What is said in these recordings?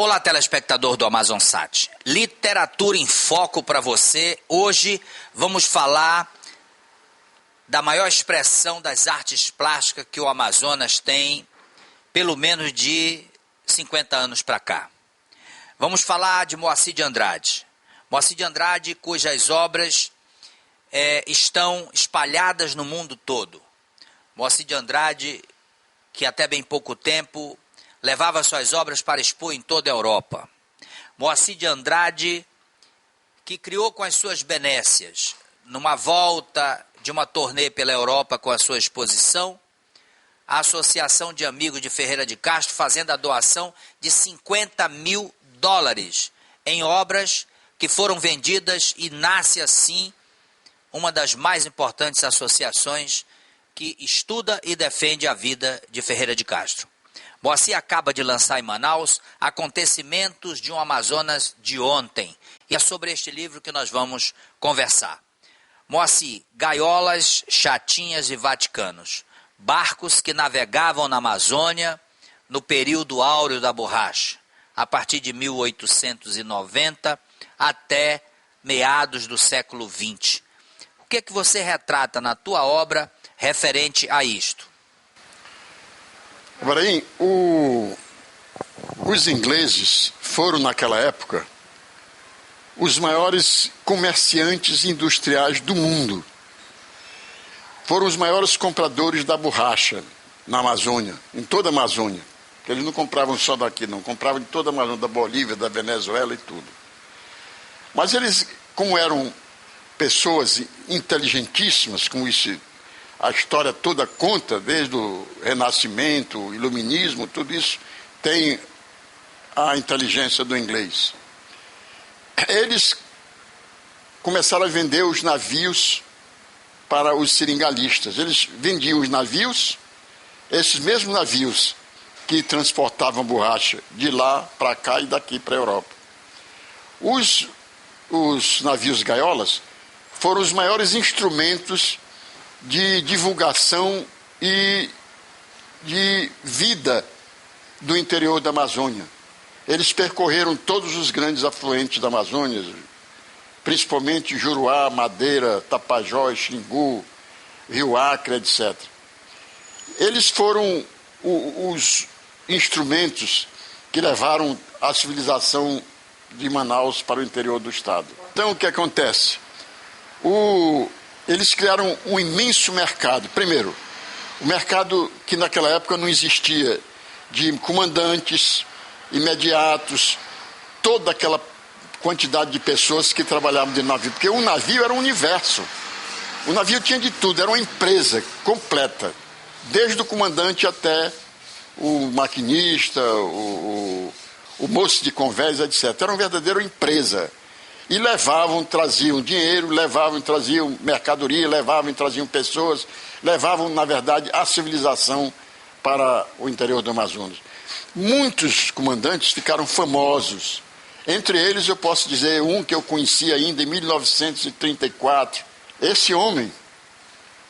Olá, telespectador do AmazonSat. Literatura em Foco para você. Hoje vamos falar da maior expressão das artes plásticas que o Amazonas tem, pelo menos de 50 anos para cá. Vamos falar de Moacir de Andrade. Moacir de Andrade, cujas obras estão espalhadas no mundo todo. Moacir de Andrade, que até bem pouco tempo levava suas obras para expor em toda a Europa. Moacir de Andrade, que criou com as suas benécias, numa volta de uma turnê pela Europa com a sua exposição, a Associação de Amigos de Ferreira de Castro, fazendo a doação de $50 mil em obras que foram vendidas, e nasce assim uma das mais importantes associações que estuda e defende a vida de Ferreira de Castro. Moacir acaba de lançar em Manaus Acontecimentos de um Amazonas de Ontem. E é sobre este livro que nós vamos conversar. Moacir, gaiolas, chatinhas e vaticanos. Barcos que navegavam na Amazônia no período áureo da borracha, a partir de 1890 até meados do século XX. O que é que você retrata na tua obra referente a isto? Ibrahim, os ingleses foram naquela época os maiores comerciantes industriais do mundo. Foram os maiores compradores da borracha na Amazônia, em toda a Amazônia. Eles não compravam só daqui, não, compravam de toda a Amazônia, da Bolívia, da Venezuela e tudo. Mas eles, como eram pessoas inteligentíssimas, como isso a história toda conta, desde o Renascimento, o Iluminismo, tudo isso tem a inteligência do inglês. Eles começaram a vender os navios para os seringalistas. Eles vendiam os navios, esses mesmos navios que transportavam borracha de lá para cá e daqui para a Europa. Os navios gaiolas foram os maiores instrumentos de divulgação e de vida do interior da Amazônia. Eles percorreram todos os grandes afluentes da Amazônia, principalmente Juruá, Madeira, Tapajós, Xingu, Rio Acre, etc. Eles foram os instrumentos que levaram a civilização de Manaus para o interior do estado. Então, o que acontece? Eles criaram um imenso mercado. Primeiro, o mercado que naquela época não existia, de comandantes, imediatos, toda aquela quantidade de pessoas que trabalhavam de navio, porque um navio era um universo. O navio tinha de tudo, era uma empresa completa, desde o comandante até o maquinista, o moço de convés, etc. Era uma verdadeira empresa. E levavam, traziam dinheiro, levavam, traziam mercadoria, levavam, traziam pessoas, levavam, na verdade, a civilização para o interior do Amazonas. Muitos comandantes ficaram famosos. Entre eles, eu posso dizer um que eu conheci ainda em 1934. Esse homem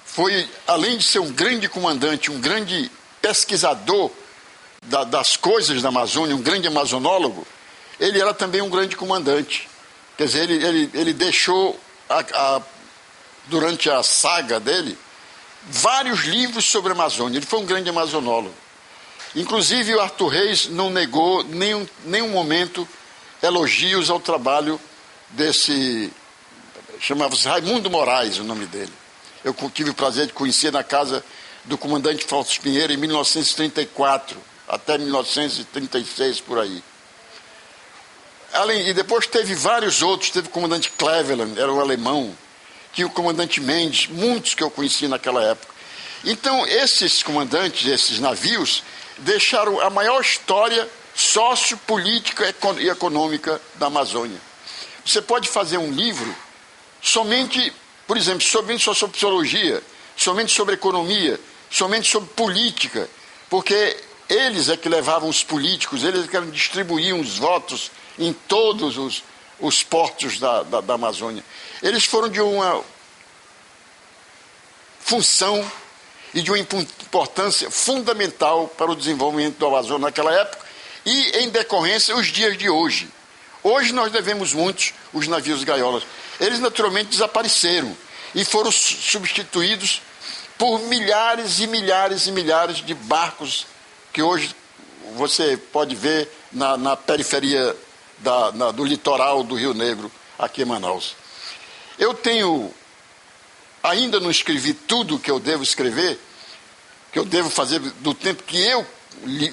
foi, além de ser um grande comandante, um grande pesquisador das coisas da Amazônia, um grande amazonólogo, ele era também um grande comandante. Quer dizer, ele deixou, durante a saga dele, vários livros sobre a Amazônia. Ele foi um grande amazonólogo. Inclusive, o Arthur Reis não negou nenhum momento elogios ao trabalho desse, chamava-se Raimundo Moraes, o nome dele. Eu tive o prazer de conhecer na casa do comandante Fausto Pinheiro em 1934, até 1936, por aí. E depois teve vários outros, teve o comandante Cleveland, era um alemão, tinha o comandante Mendes, muitos que eu conheci naquela época. Então, esses comandantes, esses navios, deixaram a maior história sociopolítica e econômica da Amazônia. Você pode fazer um livro somente, por exemplo, somente sobre sociologia, somente sobre economia, somente sobre política, porque eles é que levavam os políticos, eles é que distribuíam os votos em todos os portos da Amazônia. Eles foram de uma função e de uma importância fundamental para o desenvolvimento do Amazonas naquela época e, em decorrência, os dias de hoje. Hoje nós devemos muitos os navios gaiolas. Eles naturalmente desapareceram e foram substituídos por milhares e milhares e milhares de barcos que hoje você pode ver na periferia do litoral do Rio Negro, aqui em Manaus. Eu ainda não escrevi tudo que eu devo escrever, que eu devo fazer do tempo que eu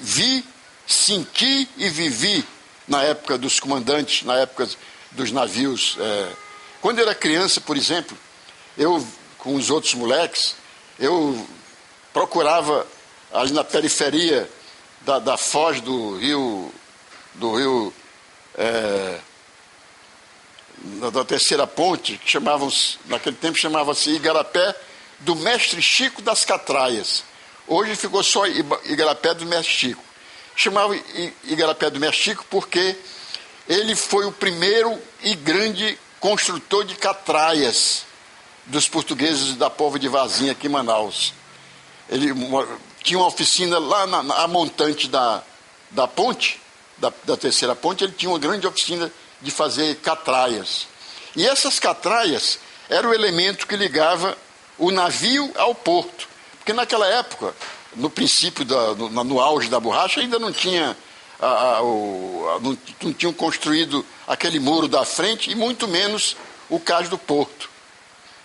vi, senti e vivi na época dos comandantes, na época dos navios. Quando eu era criança, por exemplo, eu, com os outros moleques, eu procurava ali na periferia da foz do rio, da terceira ponte, que naquele tempo chamava-se Igarapé do Mestre Chico das Catraias. Hoje ficou só Igarapé do Mestre Chico. Chamava Igarapé do Mestre Chico porque ele foi o primeiro e grande construtor de catraias dos portugueses da Póvoa de Varzim, aqui em Manaus. Ele tinha uma oficina lá na montante da ponte, da terceira ponte. Ele tinha uma grande oficina de fazer catraias. E essas catraias eram o elemento que ligava o navio ao porto. Porque naquela época, no princípio, no auge da borracha, ainda não tinha não tinham construído aquele muro da frente e muito menos o cais do porto.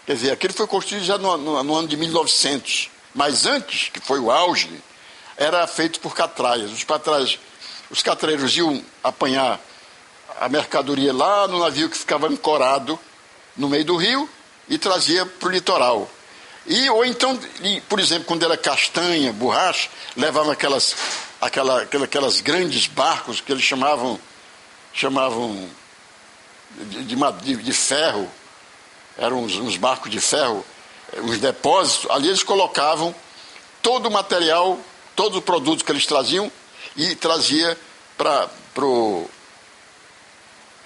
Quer dizer, aquele foi construído já no ano de 1900. Mas antes, que foi o auge, era feito por catraias. Os catraeiros iam apanhar a mercadoria lá no navio que ficava ancorado no meio do rio e trazia para o litoral. Ou então, por exemplo, quando era castanha, borracha, levavam aquelas grandes barcos que eles chamavam de ferro. Eram uns barcos de ferro, uns depósitos. Ali eles colocavam todo o material, todos os produtos que eles traziam e trazia para o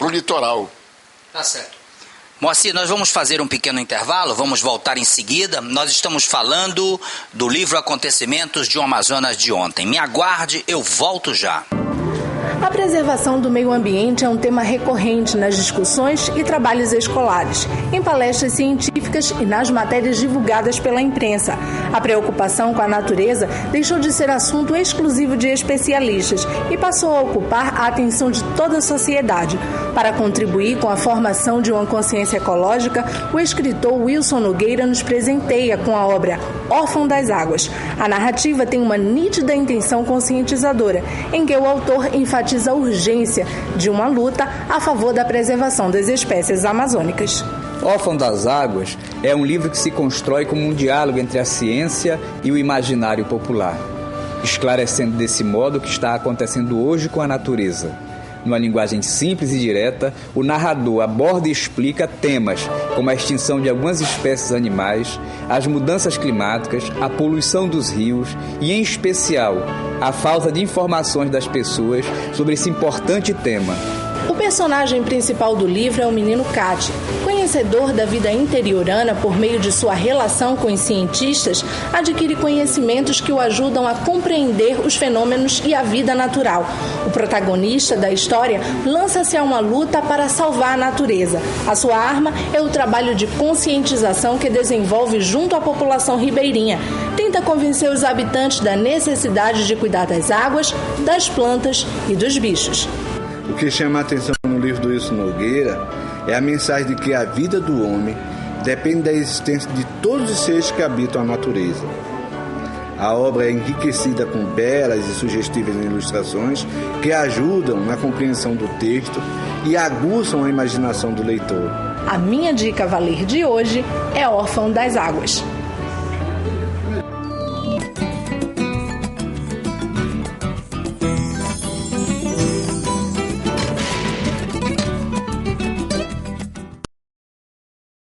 litoral. Tá certo. Moacir, nós vamos fazer um pequeno intervalo, vamos voltar em seguida. Nós estamos falando do livro Acontecimentos de um Amazonas de Ontem. Me aguarde, eu volto já. A preservação do meio ambiente é um tema recorrente nas discussões e trabalhos escolares, em palestras científicas e nas matérias divulgadas pela imprensa. A preocupação com a natureza deixou de ser assunto exclusivo de especialistas e passou a ocupar a atenção de toda a sociedade. Para contribuir com a formação de uma consciência ecológica, o escritor Wilson Nogueira nos presenteia com a obra Órfão das Águas. A narrativa tem uma nítida intenção conscientizadora, em que o autor enfatiza a urgência de uma luta a favor da preservação das espécies amazônicas. Órfão das Águas é um livro que se constrói como um diálogo entre a ciência e o imaginário popular, esclarecendo desse modo o que está acontecendo hoje com a natureza. Numa linguagem simples e direta, o narrador aborda e explica temas como a extinção de algumas espécies animais, as mudanças climáticas, a poluição dos rios e, em especial, a falta de informações das pessoas sobre esse importante tema. O personagem principal do livro é o menino Cate. Conhecedor da vida interiorana por meio de sua relação com os cientistas, adquire conhecimentos que o ajudam a compreender os fenômenos e a vida natural. O protagonista da história lança-se a uma luta para salvar a natureza. A sua arma é o trabalho de conscientização que desenvolve junto à população ribeirinha. Tenta convencer os habitantes da necessidade de cuidar das águas, das plantas e dos bichos. O que chama a atenção no livro do Wilson Nogueira é a mensagem de que a vida do homem depende da existência de todos os seres que habitam a natureza. A obra é enriquecida com belas e sugestivas ilustrações que ajudam na compreensão do texto e aguçam a imaginação do leitor. A minha dica a valer de hoje é Órfão das Águas.